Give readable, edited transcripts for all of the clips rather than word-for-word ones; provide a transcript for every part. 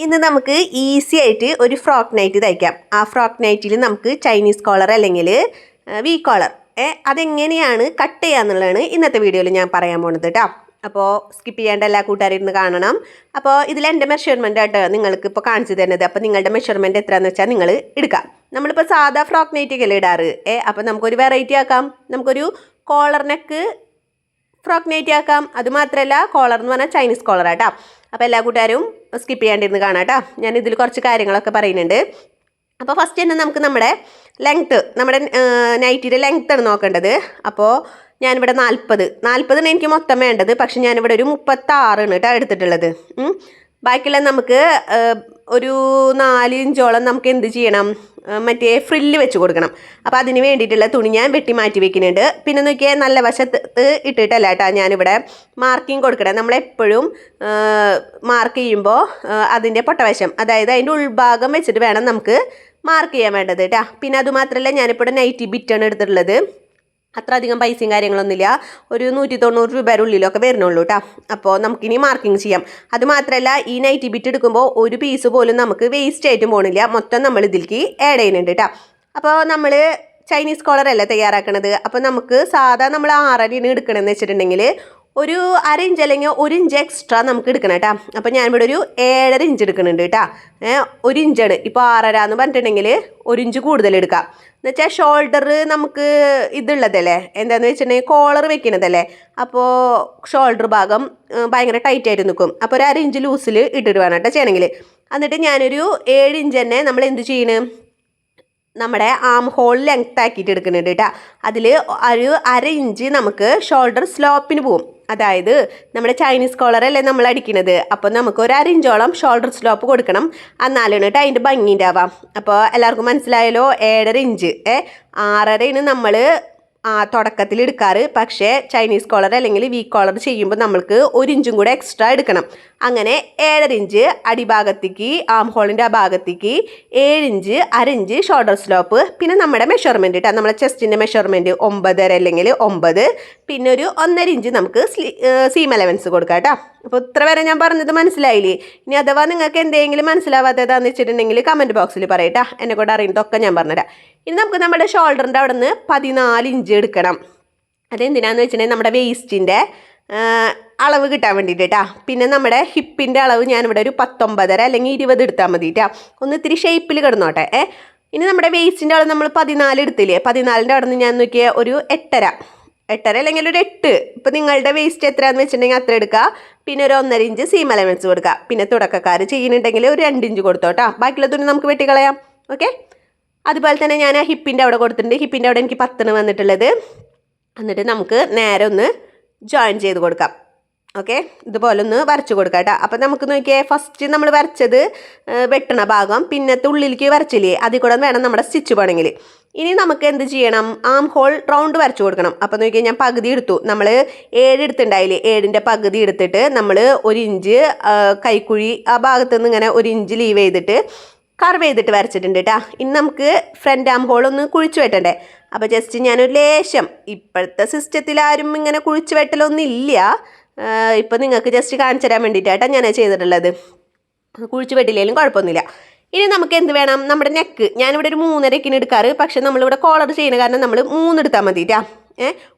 ഇന്ന് നമുക്ക് ഈസി ആയിട്ട് ഒരു ഫ്രോക്ക് നൈറ്റ് തയ്ക്കാം. ആ ഫ്രോക്ക് നൈറ്റിൽ നമുക്ക് ചൈനീസ് കോളർ അല്ലെങ്കിൽ വി കോളർ അതെങ്ങനെയാണ് കട്ട് ചെയ്യാന്നുള്ളതാണ് ഇന്നത്തെ വീഡിയോയിൽ ഞാൻ പറയാൻ പോകുന്നത് കേട്ടോ. അപ്പോൾ സ്കിപ്പ് ചെയ്യേണ്ട എല്ലാ കൂട്ടുകാരും ഇരുന്ന് കാണണം. അപ്പോൾ ഇതിൽ എൻ്റെ മെഷർമെൻ്റ് ആയിട്ട് നിങ്ങൾക്ക് ഇപ്പോൾ കാണിച്ചു തരുന്നത്. അപ്പോൾ നിങ്ങളുടെ മെഷർമെൻറ്റ് എത്രയാണെന്ന് വെച്ചാൽ നിങ്ങൾ എടുക്കാം. നമ്മളിപ്പോൾ സാധാ ഫ്രോക്ക് നൈറ്റിക്കല്ലേ ഇടാറ്. അപ്പോൾ നമുക്കൊരു വെറൈറ്റി ആക്കാം. നമുക്കൊരു കോളർ നെക്ക് ഫ്രോക്ക് നൈറ്റി ആക്കാം. അതുമാത്രമല്ല കോളർ എന്ന് പറഞ്ഞാൽ ചൈനീസ് കോളർ ആട്ടോ. അപ്പോൾ എല്ലാ കൂട്ടുകാരും സ്കിപ്പ് ചെയ്യാണ്ടിരുന്ന് കാണാം കേട്ടോ. ഞാൻ ഇതിൽ കുറച്ച് കാര്യങ്ങളൊക്കെ പറയുന്നുണ്ട്. അപ്പോൾ ഫസ്റ്റ് തന്നെ നമുക്ക് നമ്മുടെ നൈറ്റിയുടെ ലെങ്ത്താണ് നോക്കേണ്ടത്. അപ്പോൾ ഞാനിവിടെ 40 എനിക്ക് മൊത്തം വേണ്ടത്. പക്ഷെ ഞാനിവിടെ ഒരു 36 കേട്ടോ എടുത്തിട്ടുള്ളത്. ബാക്കിയുള്ള നമുക്ക് ഒരു 4 ഇഞ്ചോളം നമുക്ക് എന്ത് ചെയ്യണം, മറ്റേ ഫ്രില്ല് വെച്ച് കൊടുക്കണം. അപ്പോൾ അതിന് വേണ്ടിയിട്ടുള്ള തുണി ഞാൻ വെട്ടി മാറ്റി വെക്കുന്നുണ്ട്. പിന്നെ നോക്കിയാൽ നല്ല വശത്ത് ഇട്ടിട്ടല്ല കേട്ടോ ഞാനിവിടെ മാർക്കിങ് കൊടുക്കണം. നമ്മളെപ്പോഴും മാർക്ക് ചെയ്യുമ്പോൾ അതിൻ്റെ പൊട്ടവശം, അതായത് അതിൻ്റെ ഉൾഭാഗം വെച്ചിട്ട് വേണം നമുക്ക് മാർക്ക് ചെയ്യാൻ വേണ്ടത് കേട്ടോ. പിന്നെ അതുമാത്രമല്ല ഞാനിപ്പോൾ നൈറ്റി ബിറ്റാണ് എടുത്തിട്ടുള്ളത്. അത്ര അധികം പൈസയും കാര്യങ്ങളൊന്നുമില്ല, ഒരു 190 രൂപയുടെ ഉള്ളിലൊക്കെ വരുന്നുള്ളൂ കേട്ടോ. അപ്പോൾ നമുക്കിനി മാർക്കിങ് ചെയ്യാം. അതുമാത്രമല്ല ഈ നൈറ്റി ബിറ്റ് എടുക്കുമ്പോൾ ഒരു പീസ് പോലും നമുക്ക് വേസ്റ്റ് ആയിട്ടും പോകണില്ല. മൊത്തം നമ്മൾ ഇതിലേക്ക് ആഡ് ചെയ്യുന്നുണ്ട് കേട്ടോ. അപ്പോൾ നമ്മൾ ചൈനീസ് കോളർ അല്ല തയ്യാറാക്കണത്. അപ്പോൾ നമുക്ക് സാധാ നമ്മൾ 6 എടുക്കണമെന്ന് വെച്ചിട്ടുണ്ടെങ്കിൽ ഒരു 1/2 ഇഞ്ച് അല്ലെങ്കിൽ 1 ഇഞ്ച് എക്സ്ട്രാ നമുക്ക് എടുക്കണം കേട്ടോ. അപ്പോൾ ഞാനിവിടെ ഒരു 7.5 ഇഞ്ച് എടുക്കുന്നുണ്ട് കേട്ടോ. 1 ഇഞ്ചാണ്. ഇപ്പോൾ 6.5 എന്ന് പറഞ്ഞിട്ടുണ്ടെങ്കിൽ 1 ഇഞ്ച് കൂടുതൽ എടുക്കാം. എന്നുവെച്ചാൽ ഷോൾഡർ നമുക്ക് ഇതുള്ളതല്ലേ, എന്താണെന്ന് വെച്ചിട്ടുണ്ടെങ്കിൽ കോളർ വെക്കുന്നതല്ലേ. അപ്പോൾ ഷോൾഡർ ഭാഗം ഭയങ്കര ടൈറ്റായിട്ട് നിൽക്കും. അപ്പോൾ ഒരു 1/2 ഇഞ്ച് ലൂസിൽ ഇട്ടിട്ട് വേണം കേട്ടോ ചെയ്യണമെങ്കിൽ. എന്നിട്ട് ഞാനൊരു 7 ഇഞ്ച് തന്നെ നമ്മൾ എന്ത് ചെയ്യണം, നമ്മുടെ ആം ഹോൾ ലെങ്ത് ആക്കിയിട്ട് എടുക്കുന്നുണ്ട് കേട്ടോ. അതിൽ ഒരു 1/2 ഇഞ്ച് നമുക്ക് ഷോൾഡർ സ്ലോപ്പിന് പോവും. അതായത് നമ്മുടെ ചൈനീസ് കോളറല്ലേ നമ്മൾ അടിക്കുന്നത്. അപ്പോൾ നമുക്ക് ഒരു 1/2 ഇഞ്ചോളം ഷോൾഡർ സ്ലോപ്പ് കൊടുക്കണം. എന്നാലാണ് കേട്ടോ അതിൻ്റെ ഭംഗി ഉണ്ടാവാം. അപ്പോൾ എല്ലാവർക്കും മനസ്സിലായല്ലോ. 7.5 ഇഞ്ച് 6.5 നമ്മൾ തുടക്കത്തിൽ എടുക്കാറ്. പക്ഷേ ചൈനീസ് കോളർ അല്ലെങ്കിൽ വി കോളർ ചെയ്യുമ്പോൾ നമ്മൾക്ക് 1 ഇഞ്ചും കൂടെ എക്സ്ട്രാ എടുക്കണം. അങ്ങനെ 7.5 ഇഞ്ച് അടിഭാഗത്തേക്ക്, ആം ഹോളിൻ്റെ ആ ഭാഗത്തേക്ക് 7 ഇഞ്ച് 1/2 ഇഞ്ച് ഷോൾഡർ സ്ലോപ്പ്. പിന്നെ നമ്മുടെ മെഷർമെൻറ്റ് കേട്ടോ, നമ്മുടെ ചെസ്റ്റിൻ്റെ മെഷർമെൻറ്റ് 9.5 അല്ലെങ്കിൽ 9. പിന്നെ ഒരു 1.5 ഇഞ്ച് നമുക്ക് സീം അലവൻസ് കൊടുക്കാം കേട്ടോ. അപ്പോൾ ഇത്ര വരെ ഞാൻ പറഞ്ഞത് മനസ്സിലായില്ലേ? ഇനി അഥവാ നിങ്ങൾക്ക് എന്തെങ്കിലും മനസ്സിലാവാത്തതാണെന്ന് വെച്ചിട്ടുണ്ടെങ്കിൽ കമൻറ്റ് ബോക്സിൽ പറയട്ടോ. എന്നെ കൊണ്ട് അറിയുന്നതൊക്കെ ഞാൻ പറഞ്ഞുതരാം. ഇനി നമുക്ക് നമ്മുടെ ഷോൾഡറിൻ്റെ അവിടെ നിന്ന് 14 ഇഞ്ച് എടുക്കണം. അതെന്തിനാന്ന് വെച്ചിട്ടുണ്ടെങ്കിൽ നമ്മുടെ വേസ്റ്റിൻ്റെ അളവ് കിട്ടാൻ വേണ്ടിയിട്ട് കേട്ടോ. പിന്നെ നമ്മുടെ ഹിപ്പിൻ്റെ അളവ് ഞാനിവിടെ ഒരു 19.5 അല്ലെങ്കിൽ 20 എടുത്താൽ മതി കേട്ടോ. ഒന്ന് ഇത്തിരി ഷേപ്പിൽ കിടന്നോട്ടെ. ഇനി നമ്മുടെ വേസ്റ്റിൻ്റെ അളവ് നമ്മൾ 14 എടുത്തില്ലേ, 14ൻ്റെ അവിടെ നിന്ന് ഞാൻ നോക്കിയാൽ ഒരു 8.5 അല്ലെങ്കിൽ ഒരു 8. ഇപ്പോൾ നിങ്ങളുടെ വേസ്റ്റ് എത്രയാണെന്ന് വെച്ചിട്ടുണ്ടെങ്കിൽ അത്ര എടുക്കുക. പിന്നെ ഒരു 1.5 ഇഞ്ച് സീം അലവൻസ് കൊടുക്കുക. പിന്നെ തുടക്കക്കാർ ചെയ്യുന്നുണ്ടെങ്കിൽ ഒരു 2 ഇഞ്ച് കൊടുത്തോട്ടോ. ബാക്കിയുള്ള തുണി നമുക്ക് വെട്ടിക്കളയാം. ഓക്കെ. അതുപോലെ തന്നെ ഞാൻ ഹിപ്പിൻ്റെ അവിടെ കൊടുത്തിട്ടുണ്ട്. ഹിപ്പിൻ്റെ അവിടെ എനിക്ക് 10 വന്നിട്ടുള്ളത്. എന്നിട്ട് നമുക്ക് നേരെ ഒന്ന് ജോയിൻ ചെയ്ത് കൊടുക്കാം. ഓക്കെ, ഇതുപോലെ ഒന്ന് വരച്ച് കൊടുക്കാം കേട്ടോ. അപ്പോൾ നമുക്ക് നോക്കിയാൽ ഫസ്റ്റ് നമ്മൾ വരച്ചത് വെട്ടണ ഭാഗം, പിന്നത്തെ ഉള്ളിലേക്ക് വരച്ചില്ലേ, അതിൽ കൂടെ വേണം നമ്മുടെ സ്റ്റിച്ച് പോകണമെങ്കിൽ. ഇനി നമുക്ക് എന്ത് ചെയ്യണം, ആം ഹോൾ റൗണ്ട് വരച്ച് കൊടുക്കണം. അപ്പോൾ നോക്കിയാൽ ഞാൻ പകുതി എടുത്തു. നമ്മൾ 7 എടുത്തിട്ടുണ്ടായില്ലേ, 7ൻ്റെ പകുതി എടുത്തിട്ട് നമ്മൾ 1 ഇഞ്ച് കൈക്കുഴി ആ ഭാഗത്തുനിന്ന് ഇങ്ങനെ 1 ഇഞ്ച് ലീവ് ചെയ്തിട്ട് കർവ് ചെയ്തിട്ട് വരച്ചിട്ടുണ്ട് കേട്ടോ. ഇനി നമുക്ക് ഫ്രണ്ട് ആം ഹോൾ ഒന്ന് കുഴിച്ച് വെട്ടണ്ടേ. അപ്പോൾ ജസ്റ്റ് ഞാനൊരു ലേശം, ഇപ്പോഴത്തെ സിസ്റ്റത്തിൽ ആരും ഇങ്ങനെ കുഴിച്ച് വെട്ടലൊന്നും ഇല്ല. ഇപ്പോൾ നിങ്ങൾക്ക് ജസ്റ്റ് കാണിച്ചു തരാൻ വേണ്ടിയിട്ടാണ് ഞാൻ ചെയ്തിട്ടുള്ളത്. കുഴിച്ച് വെട്ടില്ലെങ്കിലും കുഴപ്പമൊന്നുമില്ല. ഇനി നമുക്ക് എന്ത് വേണം, നമ്മുടെ നെക്ക് ഞാനിവിടെ ഒരു 3.5 എടുക്കാറ്. പക്ഷെ നമ്മളിവിടെ കോളർ ചെയ്യുന്ന കാരണം നമ്മൾ 3 എടുത്താൽ മതി കേട്ടോ.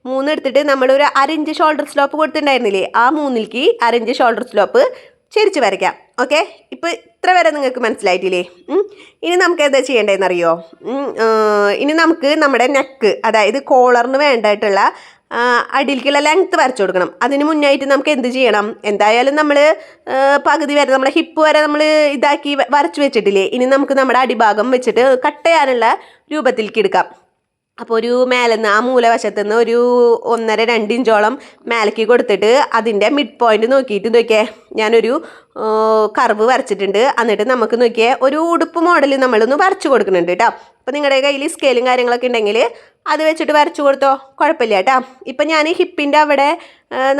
3 എടുത്തിട്ട് നമ്മളൊരു 1/2 ഇഞ്ച് ഷോൾഡർ സ്ലോപ്പ് കൊടുത്തിട്ടുണ്ടായിരുന്നില്ലേ, ആ 3ലേക്ക് 1/2 ഇഞ്ച് ഷോൾഡർ സ്ലോപ്പ് ചെരിച്ച് വരയ്ക്കാം. ഓക്കെ, ഇപ്പോൾ ഇത്ര വരെ നിങ്ങൾക്ക് മനസ്സിലായിട്ടില്ലേ? ഇനി നമുക്ക് എന്താ ചെയ്യേണ്ടതെന്ന് അറിയോ? ഇനി നമുക്ക് നമ്മുടെ നെക്ക്, അതായത് കോളറിന് വേണ്ടിയിട്ടുള്ള അടിയിലേക്കുള്ള ലെങ്ത്ത് വരച്ചു കൊടുക്കണം. അതിന് മുന്നായിട്ട് നമുക്ക് എന്ത് ചെയ്യണം, എന്തായാലും നമ്മൾ പകുതി വരെ നമ്മുടെ ഹിപ്പ് വരെ നമ്മൾ ഇതാക്കി വരച്ച് വെച്ചിട്ടില്ലേ. ഇനി നമുക്ക് നമ്മുടെ അടിഭാഗം വെച്ചിട്ട് കട്ട് ചെയ്യാനുള്ള രൂപത്തിലേക്ക് എടുക്കാം. അപ്പോൾ ഒരു മേലെന്ന് ആ മൂലവശത്തു നിന്ന് ഒരു 1.5-2 ഇഞ്ചോളം മേലേക്ക് കൊടുത്തിട്ട് അതിൻ്റെ മിഡ് പോയിന്റ് നോക്കിയിട്ട് നോക്കിയേ ഞാനൊരു കർവ് വരച്ചിട്ടുണ്ട്. എന്നിട്ട് നമുക്ക് നോക്കിയേ ഒരു ഉടുപ്പ് മോഡൽ നമ്മളൊന്ന് വരച്ചു കൊടുക്കുന്നുണ്ട് കേട്ടോ. അപ്പോൾ നിങ്ങളുടെ കയ്യിൽ സ്കെയിലും കാര്യങ്ങളൊക്കെ ഉണ്ടെങ്കിൽ അത് വെച്ചിട്ട് വരച്ചു കൊടുത്തോ, കുഴപ്പമില്ല കേട്ടോ. ഇപ്പം ഞാൻ ഹിപ്പിൻ്റെ അവിടെ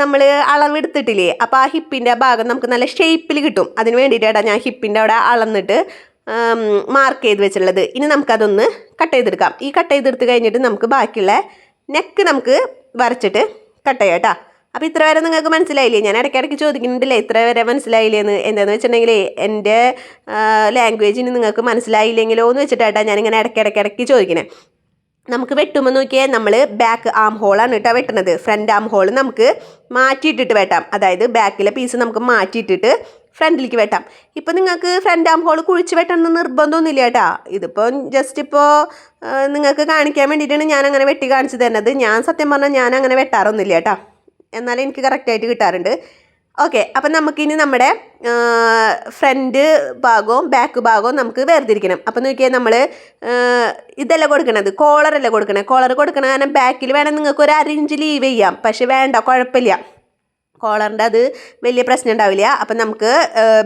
നമ്മൾ അളവെടുത്തിട്ടില്ലേ, അപ്പോൾ ആ ഹിപ്പിൻ്റെ ഭാഗം നമുക്ക് നല്ല ഷേപ്പിൽ കിട്ടും. അതിന് വേണ്ടിയിട്ടാണ് ഞാൻ ഹിപ്പിൻ്റെ അവിടെ അളന്നിട്ട് മാർക്ക് ചെയ്ത് വെച്ചിട്ടുള്ളത്. ഇനി നമുക്കതൊന്ന് കട്ട് ചെയ്തെടുക്കാം. ഈ കട്ട് ചെയ്തെടുത്ത് കഴിഞ്ഞിട്ട് നമുക്ക് ബാക്കിയുള്ള നെക്ക് നമുക്ക് വരച്ചിട്ട് കട്ട് ചെയ്യാം കേട്ടോ. അപ്പോൾ ഇത്ര വരെ നിങ്ങൾക്ക് മനസ്സിലായില്ലേ? ഞാൻ ഇടയ്ക്കിടയ്ക്ക് ചോദിക്കുന്നുണ്ടല്ലേ ഇത്ര വരെ മനസ്സിലായില്ലേന്ന്. എന്താണെന്ന് വെച്ചിട്ടുണ്ടെങ്കിൽ എൻ്റെ ലാംഗ്വേജിന് നിങ്ങൾക്ക് മനസ്സിലായില്ലെങ്കിലോ എന്ന് വെച്ചിട്ടാണ് ഞാനിങ്ങനെ ഇടയ്ക്കിടയ്ക്ക് ചോദിക്കണേ. നമുക്ക് വെട്ടുമ്പോൾ നോക്കിയാൽ നമ്മൾ ബാക്ക് ആം ഹോളാണ് കേട്ടോ വെട്ടുന്നത്. ഫ്രണ്ട് ആം ഹോൾ നമുക്ക് മാറ്റിയിട്ടിട്ട് വെട്ടാം. അതായത് ബാക്കിലെ പീസ് നമുക്ക് മാറ്റിയിട്ടിട്ട് ഫ്രണ്ടിലേക്ക് വെട്ടാം. ഇപ്പോൾ നിങ്ങൾക്ക് ഫ്രണ്ട് ആം ഹോൾ കുഴിച്ച് വെട്ടണമെന്ന് നിർബന്ധമൊന്നുമില്ല കേട്ടോ. ഇതിപ്പോൾ ജസ്റ്റ് ഇപ്പോൾ നിങ്ങൾക്ക് കാണിക്കാൻ വേണ്ടിയിട്ടാണ് ഞാൻ അങ്ങനെ വെട്ടി കാണിച്ചു തരുന്നത്. ഞാൻ സത്യം പറഞ്ഞാൽ ഞാൻ അങ്ങനെ വെട്ടാറൊന്നുമില്ല കേട്ടോ. എന്നാലും എനിക്ക് കറക്റ്റായിട്ട് കിട്ടാറുണ്ട്. ഓക്കെ, അപ്പം നമുക്കിനി നമ്മുടെ ഫ്രണ്ട് ഭാഗവും ബാക്ക് ഭാഗവും നമുക്ക് വേർതിരിക്കണം. അപ്പം നോക്കിയാൽ നമ്മൾ ഇതല്ല കൊടുക്കണത്, കോളറല്ല കൊടുക്കണേ. കോളർ കൊടുക്കണ കാരണം ബാക്കിൽ വേണം നിങ്ങൾക്ക് ഒരു 1 ഇഞ്ച് ലീവ് ചെയ്യാം. പക്ഷെ വേണ്ട, കുഴപ്പമില്ല, കോളറിൻ്റെ അത് വലിയ പ്രശ്നം ഉണ്ടാവില്ല. അപ്പം നമുക്ക്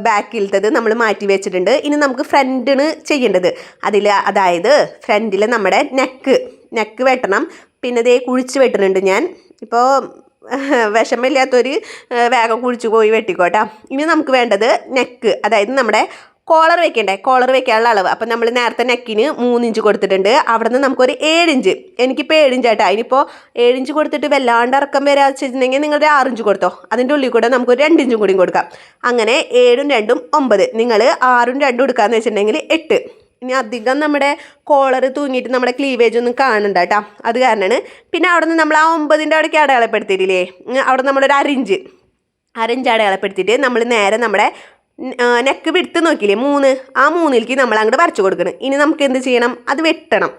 ബാക്കിലത്തത് നമ്മൾ മാറ്റി വെച്ചിട്ടുണ്ട്. ഇനി നമുക്ക് ഫ്രണ്ടിന് ചെയ്യേണ്ടത് അതായത് ഫ്രണ്ടിൽ നമ്മുടെ നെക്ക് വെട്ടണം. പിന്നെ ദേ കുഴിച്ച് വെട്ടുന്നുണ്ട് ഞാൻ. ഇപ്പോൾ വിഷമില്ലാത്തൊരു വേഗം കുഴിച്ച് പോയി വെട്ടിക്കോട്ടാ. ഇനി നമുക്ക് വേണ്ടത് നെക്ക്, അതായത് നമ്മുടെ കോളർ വെക്കണ്ടേ, കോളർ വെക്കാനുള്ള അളവ്. അപ്പം നമ്മൾ നേരത്തെ നെക്കിന് 3 ഇഞ്ച് കൊടുത്തിട്ടുണ്ട്. അവിടെ നിന്ന് നമുക്കൊരു 7 ഇഞ്ച്, എനിക്കിപ്പോൾ 7 ഇഞ്ചായിട്ടാ. അതിനിപ്പോൾ 7 ഇഞ്ച് കൊടുത്തിട്ട് വല്ലാണ്ട് ഇറക്കം വരാച്ചിട്ടുണ്ടെങ്കിൽ നിങ്ങളുടെ 6 ഇഞ്ച് കൊടുത്തോ. അതിൻ്റെ ഉള്ളിൽ കൂടെ നമുക്കൊരു 2 ഇഞ്ചും കൂടിയും കൊടുക്കാം. അങ്ങനെ 7ഉം 2ഉം 9, നിങ്ങൾ 6ഉം 2ഉം എടുക്കാമെന്ന് വെച്ചിട്ടുണ്ടെങ്കിൽ 8. ഇനി അധികം നമ്മുടെ കോളർ തൂങ്ങിയിട്ട് നമ്മുടെ ക്ലീവേജ് ഒന്നും കാണണ്ട കേട്ടോ, അത് കാരണമാണ്. പിന്നെ അവിടെ നിന്ന് നമ്മൾ ആ 9ൻ്റെ അവിടേക്ക് അടയാളപ്പെടുത്തിയിട്ടില്ലേ, അവിടെ നമ്മളൊരു 1 ഇഞ്ച് അടയാളപ്പെടുത്തിയിട്ട് നമ്മൾ നേരെ നമ്മുടെ നെക്ക് വിടുത്ത് നോക്കിയില്ലേ 3, ആ 3ലേക്ക് നമ്മൾ അങ്ങോട്ട് വരച്ചു കൊടുക്കണം. ഇനി നമുക്ക് എന്ത് ചെയ്യണം, അത് വെട്ടണം.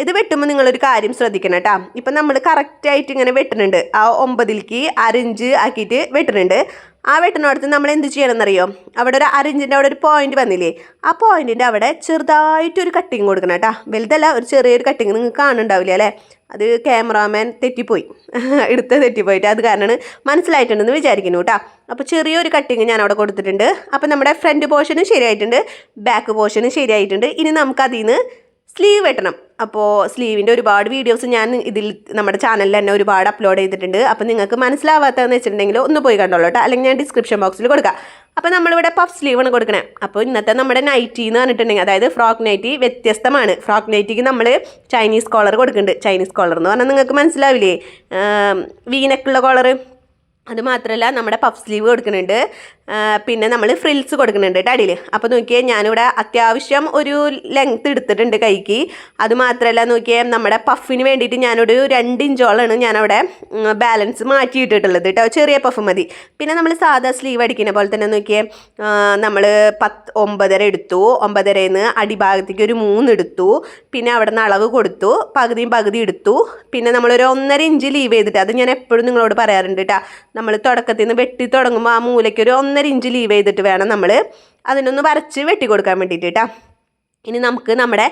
ഇത് വെട്ടുമ്പോൾ നിങ്ങളൊരു കാര്യം ശ്രദ്ധിക്കണം കേട്ടോ. ഇപ്പം നമ്മൾ കറക്റ്റായിട്ട് ഇങ്ങനെ വെട്ടുന്നുണ്ട്. ആ 9ലേക്ക് 1 ഇഞ്ച് ആക്കിയിട്ട് വെട്ടുന്നുണ്ട്. ആ വെട്ടുന്നിടത്ത് നമ്മൾ എന്ത് ചെയ്യണം എന്നറിയോ, അവിടെ ഒരു 1 ഇഞ്ചിൻ്റെ അവിടെ ഒരു പോയിന്റ് വന്നില്ലേ, ആ പോയിൻറ്റിൻ്റെ അവിടെ ചെറുതായിട്ടൊരു കട്ടിങ് കൊടുക്കണം കേട്ടോ. വലുതല്ല, ഒരു ചെറിയൊരു കട്ടിങ്. നിങ്ങൾക്ക് കാണുന്നുണ്ടാവില്ല അല്ലേ, അത് ക്യാമറാമാൻ തെറ്റിപ്പോയി തെറ്റിപ്പോയിട്ട്, അത് കാരണമാണ്. മനസ്സിലായിട്ടുണ്ടെന്ന് വിചാരിക്കുന്നു കേട്ടോ. അപ്പോൾ ചെറിയൊരു കട്ടിങ് ഞാൻ അവിടെ കൊടുത്തിട്ടുണ്ട്. അപ്പോൾ നമ്മുടെ ഫ്രണ്ട് പോർഷനും ശരിയായിട്ടുണ്ട്, ബാക്ക് പോർഷനും ശരിയായിട്ടുണ്ട്. ഇനി നമുക്കതിൽ നിന്ന് സ്ലീവ് വെട്ടണം. അപ്പോൾ സ്ലീവിൻ്റെ ഒരുപാട് വീഡിയോസ് ഞാൻ ഇതിൽ നമ്മുടെ ചാനലിൽ തന്നെ ഒരുപാട് അപ്ലോഡ് ചെയ്തിട്ടുണ്ട്. അപ്പോൾ നിങ്ങൾക്ക് മനസ്സിലാവാത്തതെന്ന് വെച്ചിട്ടുണ്ടെങ്കിൽ ഒന്ന് പോയി കണ്ടോളൂ കേട്ടോ, അല്ലെങ്കിൽ ഞാൻ ഡിസ്ക്രിപ്ഷൻ ബോക്സിൽ കൊടുക്കാം. അപ്പോൾ നമ്മളിവിടെ പഫ് സ്ലീവാണ് കൊടുക്കണേ. അപ്പോൾ ഇന്നത്തെ നമ്മുടെ നൈറ്റി എന്ന് പറഞ്ഞിട്ടുണ്ടെങ്കിൽ, അതായത് ഫ്രോക്ക് നൈറ്റി വ്യത്യസ്തമാണ്. ഫ്രോക്ക് നൈറ്റിക്ക് നമ്മൾ ചൈനീസ് കോളർ കൊടുക്കുന്നുണ്ട്. ചൈനീസ് കോളർ എന്ന് പറഞ്ഞാൽ നിങ്ങൾക്ക് മനസ്സിലാവില്ലേ, വീനക്കുള്ള കോളർ. അത് മാത്രമല്ല നമ്മുടെ പഫ് സ്ലീവ് കൊടുക്കുന്നുണ്ട്. പിന്നെ നമ്മൾ ഫ്രിൽസ് കൊടുക്കുന്നുണ്ട് കേട്ടോ അടിയിൽ. അപ്പോൾ നോക്കിയേ, ഞാനിവിടെ അത്യാവശ്യം ഒരു ലെങ്ത്ത് എടുത്തിട്ടുണ്ട് കൈക്ക്. അത് മാത്രമല്ല നോക്കിയേ, നമ്മുടെ പഫിന് വേണ്ടിയിട്ട് ഞാനൊരു 2 ഇഞ്ചോളാണ് ഞാനവിടെ ബാലൻസ് മാറ്റിയിട്ടിട്ടുള്ളത് കേട്ടോ. ചെറിയ പഫ് മതി. പിന്നെ നമ്മൾ സാധാ സ്ലീവ് അടിക്കുന്ന പോലെ തന്നെ നോക്കിയേ, നമ്മൾ 9.5 എടുത്തു. 9.5യിൽ നിന്ന് അടിഭാഗത്തേക്ക് ഒരു 3 എടുത്തു. പിന്നെ അവിടെ നിന്ന് അളവ് കൊടുത്തു, പകുതി എടുത്തു. പിന്നെ നമ്മളൊരു 1.5 ഇഞ്ച് ലീവ് ചെയ്തിട്ട്, അത് ഞാൻ എപ്പോഴും നിങ്ങളോട് പറയാറുണ്ട് കേട്ടോ. നമ്മൾ തുടക്കത്തിൽ നിന്ന് വെട്ടി തുടങ്ങുമ്പോൾ ആ മൂലയ്ക്ക് ഒരു 1.5 ഇഞ്ച് ലീവ് ചെയ്തിട്ട് വേണം നമ്മൾ അതിനൊന്ന് വരച്ച് വെട്ടി കൊടുക്കാൻ വേണ്ടിയിട്ട് കേട്ടോ. ഇനി നമുക്ക് നമ്മുടെ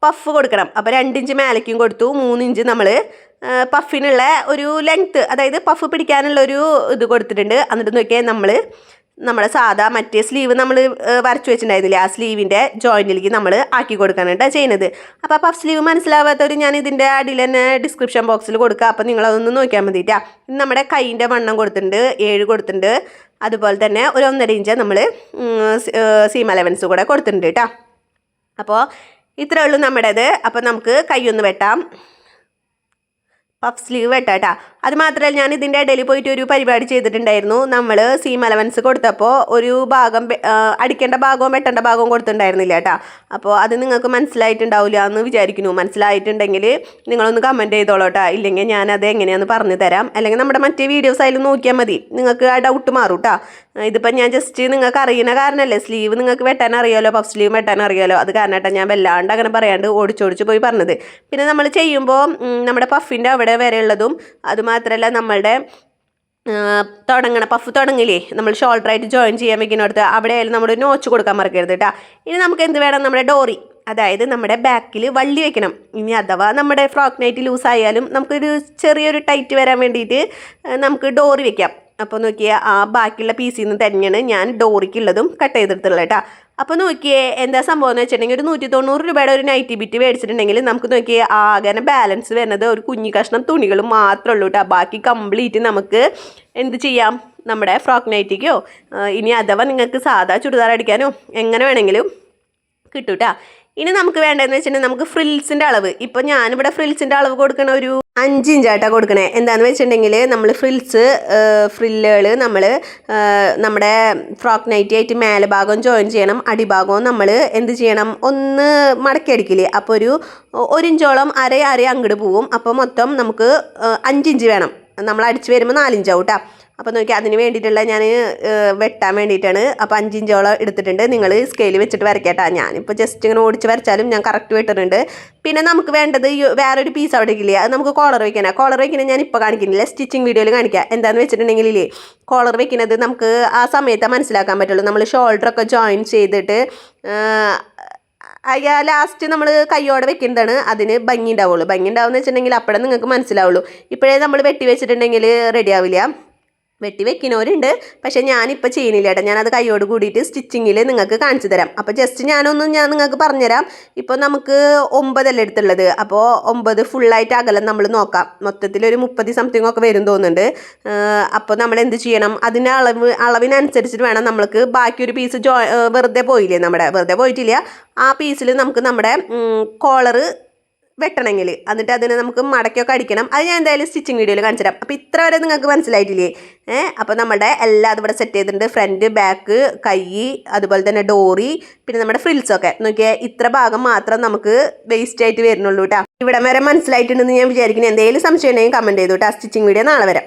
പഫ് കൊടുക്കണം. അപ്പോൾ 2 ഇഞ്ച് മേലേക്കും കൊടുത്തു, 3 ഇഞ്ച് നമ്മൾ പഫിനുള്ള ഒരു ലെങ്ത്ത്, അതായത് പഫ് പിടിക്കാനുള്ളൊരു ഇത് കൊടുത്തിട്ടുണ്ട്. എന്നിട്ട് നോക്കിയാൽ നമ്മുടെ സാധാ മറ്റേ സ്ലീവ് നമ്മൾ വരച്ച് വെച്ചിട്ടുണ്ടായിരുന്നില്ലേ, ആ സ്ലീവിൻ്റെ ജോയിൻറ്റിലേക്ക് നമ്മൾ ആക്കി കൊടുക്കാനാണ് ചെയ്യുന്നത്. അപ്പോൾ പഫ് സ്ലീവ് മനസ്സിലാവാത്തവർ ഞാൻ ഇതിൻ്റെ അടിയിൽ തന്നെ ഡിസ്ക്രിപ്ഷൻ ബോക്സിൽ കൊടുക്കുക. അപ്പോൾ നിങ്ങളതൊന്ന് നോക്കിയാൽ മതിയിട്ടാ. നമ്മുടെ കൈയിൻ്റെ വണ്ണം കൊടുത്തിട്ടുണ്ട്, 7 കൊടുത്തിട്ടുണ്ട്. അതുപോലെ തന്നെ ഒരു 1.5 ഇഞ്ച് നമ്മൾ സീം അലവൻസ് കൂടെ കൊടുത്തിട്ടുണ്ട് കേട്ടോ. അപ്പോൾ ഇത്രയേ ഉള്ളൂ നമ്മുടേത്. അപ്പോൾ നമുക്ക് കൈയൊന്ന് വെട്ടാം, പഫ് സ്ലീവ് വെട്ടാം കേട്ടോ. അത് മാത്രമല്ല, ഞാൻ ഇതിൻ്റെ ഇടയിൽ പോയിട്ട് ഒരു പരിപാടി ചെയ്തിട്ടുണ്ടായിരുന്നു. നമ്മൾ സീം അലവൻസ് കൊടുത്തപ്പോൾ ഒരു ഭാഗം അടിക്കേണ്ട ഭാഗവും വെട്ടേണ്ട ഭാഗവും കൊടുത്തിട്ടുണ്ടായിരുന്നില്ല കേട്ടോ. അപ്പോൾ അത് നിങ്ങൾക്ക് മനസ്സിലായിട്ടുണ്ടാവില്ല എന്ന് വിചാരിക്കുന്നു. മനസ്സിലായിട്ടുണ്ടെങ്കിൽ നിങ്ങളൊന്ന് കമൻറ്റ് ചെയ്തോളൂ കേട്ടോ. ഇല്ലെങ്കിൽ ഞാനത് എങ്ങനെയാണെന്ന് പറഞ്ഞു തരാം. അല്ലെങ്കിൽ നമ്മുടെ മറ്റേ വീഡിയോസ് ആയാലും നോക്കിയാൽ മതി, നിങ്ങൾക്ക് ആ ഡൗട്ട് മാറും കേട്ടോ. ഇതിപ്പോൾ ഞാൻ ജസ്റ്റ് നിങ്ങൾക്ക് അറിയുന്ന കാരണമല്ലേ, സ്ലീവ് നിങ്ങൾക്ക് വെട്ടാൻ അറിയാമല്ലോ, പഫ് സ്ലീവ് വെട്ടാൻ അറിയാമല്ലോ, അത് കാരണമായിട്ടാണ് ഞാൻ വല്ലാണ്ട് അങ്ങനെ പറയാണ്ട് ഓടിച്ചോടിച്ച് പോയി പറഞ്ഞത്. പിന്നെ നമ്മൾ ചെയ്യുമ്പോൾ നമ്മുടെ പഫിൻ്റെ അവിടെ വരെയുള്ളതും, അതുമാത്രമല്ല നമ്മളുടെ പഫ് തുടങ്ങില്ലേ, നമ്മൾ ഷോൾഡറായിട്ട് ജോയിൻ ചെയ്യാൻ വെക്കുന്നിടത്ത് അവിടെ ആയാലും നമ്മൾ നോച്ച് കൊടുക്കാൻ മറക്കരുത് കേട്ടോ. ഇനി നമുക്ക് എന്ത് വേണം, നമ്മുടെ ഡോറി, അതായത് നമ്മുടെ ബാക്കിൽ വള്ളി വെക്കണം. ഇനി അഥവാ നമ്മുടെ ഫ്രോക്ക് നൈറ്റ് ലൂസായാലും നമുക്കൊരു ചെറിയൊരു ടൈറ്റ് വരാൻ വേണ്ടിയിട്ട് നമുക്ക് ഡോറി വെക്കാം. അപ്പോൾ നോക്കിയാൽ ആ ബാക്കിയുള്ള പീസിൽ നിന്ന് തന്നെയാണ് ഞാൻ ഡോറിക്കുള്ളതും കട്ട് ചെയ്തെടുത്തുള്ളത് കേട്ടോ. അപ്പോൾ നോക്കിയേ എന്താ സംഭവം എന്ന് വെച്ചിട്ടുണ്ടെങ്കിൽ, ഒരു 190 രൂപയുടെ ഒരു നൈറ്റി ബിറ്റ് മേടിച്ചിട്ടുണ്ടെങ്കിൽ നമുക്ക് നോക്കിയേ ആകെ ബാലൻസ് വരുന്നത് ഒരു കുഞ്ഞി കഷ്ണം തുണികൾ മാത്രമേ ഉള്ളൂ കേട്ടോ. ബാക്കി കംപ്ലീറ്റ് നമുക്ക് എന്ത് ചെയ്യാം, നമ്മുടെ ഫ്രോക്ക് നൈറ്റിക്കോ ഇനി അഥവാ നിങ്ങൾക്ക് സാധാ ചുരിദാർ അടിക്കാനോ എങ്ങനെ വേണമെങ്കിലും കിട്ടും കേട്ടോ. ഇനി നമുക്ക് വേണ്ടതെന്ന് വെച്ചിട്ടുണ്ടെങ്കിൽ നമുക്ക് ഫ്രിൽസിൻ്റെ അളവ്. ഇപ്പോൾ ഞാനിവിടെ ഫ്രിൽസിൻ്റെ അളവ് കൊടുക്കണ ഒരു 5 ഇഞ്ചാട്ടാ കൊടുക്കണേ. എന്താണെന്ന് വെച്ചിട്ടുണ്ടെങ്കിൽ നമ്മൾ ഫ്രില്ലുകൾ നമ്മൾ നമ്മുടെ ഫ്രോക്ക് നൈറ്റി ആയിട്ട് മേലെ ഭാഗം ജോയിൻ ചെയ്യണം, അടിഭാഗവും നമ്മൾ എന്ത് ചെയ്യണം, ഒന്ന് മടക്കി അടിക്കില്ലേ, അപ്പോൾ ഒരു ഇഞ്ചോളം അര അങ്ങോട്ട് പോവും. അപ്പോൾ മൊത്തം നമുക്ക് 5 ഇഞ്ച് വേണം. നമ്മൾ അടിച്ച് വരുമ്പോൾ 4 ഇഞ്ചാവും കേട്ടോ. അപ്പോൾ നോക്കി അതിന് വേണ്ടിയിട്ടുള്ള ഞാൻ വെട്ടാൻ വേണ്ടിയിട്ടാണ്. അപ്പോൾ 5 ഇഞ്ചോളം എടുത്തിട്ടുണ്ട്. നിങ്ങൾ സ്കെയിൽ വെച്ചിട്ട് വരയ്ക്കട്ടാ. ഞാനിപ്പോൾ ജസ്റ്റ് ഇങ്ങനെ ഓടിച്ച് വരച്ചാലും ഞാൻ കറക്റ്റ് വെട്ടുന്നുണ്ട്. പിന്നെ നമുക്ക് വേണ്ടത് വേറൊരു പീസ് അവിടെ ഇല്ലേ, അത് നമുക്ക് കോളർ വയ്ക്കാനാണ്. കോളർ വയ്ക്കുന്നത് ഞാൻ ഇപ്പോൾ കാണിക്കുന്നില്ല, സ്റ്റിച്ചിങ് വീഡിയോയിൽ കാണിക്കാം. എന്താണെന്ന് വെച്ചിട്ടുണ്ടെങ്കിൽ കോളർ വയ്ക്കുന്നത് നമുക്ക് ആ സമയത്ത് മനസ്സിലാക്കാൻ പറ്റുള്ളൂ. നമ്മൾ ഷോൾഡറൊക്കെ ജോയിൻ ചെയ്തിട്ട് ലാസ്റ്റ് നമ്മൾ കയ്യോടെ വെക്കുന്നതാണ് അതിന് ഭംഗി ഉണ്ടാവുള്ളൂ. ഭംഗി ഉണ്ടാവുമെന്ന് വെച്ചിട്ടുണ്ടെങ്കിൽ അപ്പോഴേ നിങ്ങൾക്ക് മനസ്സിലാവുള്ളൂ. ഇപ്പോഴേ നമ്മൾ വെട്ടി വെച്ചിട്ടുണ്ടെങ്കിൽ റെഡി ആവില്ല. വെട്ടി വെക്കുന്നവരുണ്ട്, പക്ഷേ ഞാനിപ്പോൾ ചെയ്യുന്നില്ല കേട്ടോ. ഞാനത് കൈയോട് കൂടിയിട്ട് സ്റ്റിച്ചിങ്ങിൽ നിങ്ങൾക്ക് കാണിച്ചു തരാം. അപ്പോൾ ജസ്റ്റ് ഞാൻ നിങ്ങൾക്ക് പറഞ്ഞുതരാം. ഇപ്പോൾ നമുക്ക് 9 അല്ലേ എടുത്തുള്ളത്, അപ്പോൾ 9 ഫുള്ളായിട്ട് അകലം നമ്മൾ നോക്കാം. മൊത്തത്തിലൊരു 30 സംതിങ് ഒക്കെ വരും തോന്നുന്നുണ്ട്. അപ്പോൾ നമ്മൾ എന്ത് ചെയ്യണം, അതിൻ്റെ അളവിനനുസരിച്ചിട്ട് വേണം നമ്മൾക്ക് ബാക്കി ഒരു പീസ് വെറുതെ പോയില്ലേ, വെറുതെ പോയിട്ടില്ല, ആ പീസിൽ നമുക്ക് നമ്മുടെ കോളറ് വെട്ടണമെങ്കിൽ എന്നിട്ട് അതിനെ നമുക്ക് മടക്കിയൊക്കെ അടിക്കണം. അത് ഞാൻ എന്തായാലും സ്റ്റിച്ചിങ് വീഡിയോയിൽ കാണിച്ചു തരാം. അപ്പോൾ ഇത്ര വരെ നിങ്ങൾക്ക് മനസ്സിലായിട്ടില്ലേ? അപ്പോൾ നമ്മുടെ എല്ലാം അതിവിടെ സെറ്റ് ചെയ്തിട്ടുണ്ട്. ഫ്രണ്ട്, ബാക്ക്, കൈ, അതുപോലെ തന്നെ ഡോറി, പിന്നെ നമ്മുടെ ഫ്രിൽസൊക്കെ നോക്കിയാൽ ഇത്ര ഭാഗം മാത്രം നമുക്ക് വേസ്റ്റ് ആയിട്ട് വരുന്നുള്ളൂ കേട്ടോ. ഇവിടെ വരെ മനസ്സിലായിട്ടുണ്ടെന്ന് ഞാൻ വിചാരിക്കുന്നത്. എന്തെങ്കിലും സംശയം ഉണ്ടെങ്കിൽ കമൻറ്റ് ചെയ്തു കേട്ടോ. സ്റ്റിച്ചിങ് വീഡിയോ നാളെ വരാം.